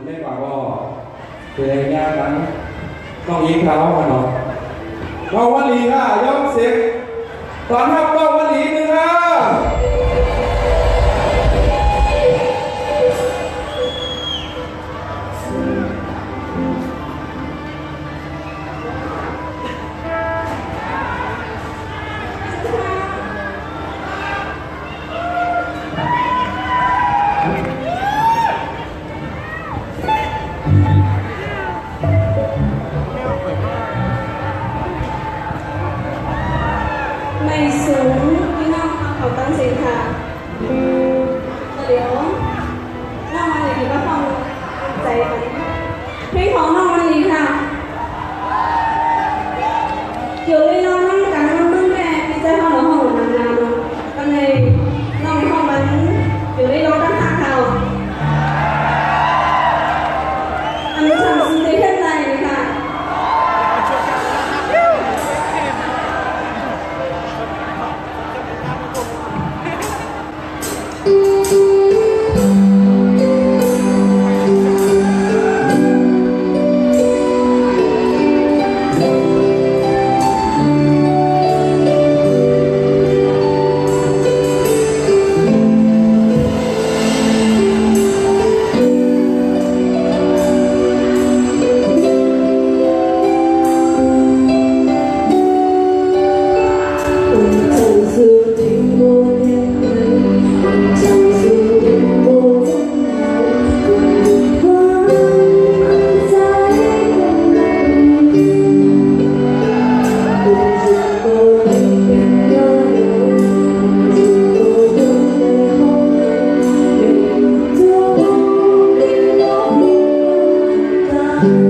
ได้ป่าวเพลงยากนั้นต้องยิงเขามาหน่อยเราวันลีค่ะยกเสียงตอนรับเราวันลีนึงค่ะไม่สูงพี่น้องเขาตั้งเสียงค่ะเดี๋ยวน้องวันนี้ก็ฟังใจกันเพลงของน้องวันนี้ค่ะอยู่ในน้องนั่งกันนั่งแม่พี่ใจห้องห้องนานๆกันเลยน้องในห้องมันอยู่ในน้องตั้งหาเขาอันนี้ทำสิ่งที่เพื่อนใจค่ะ Thank you.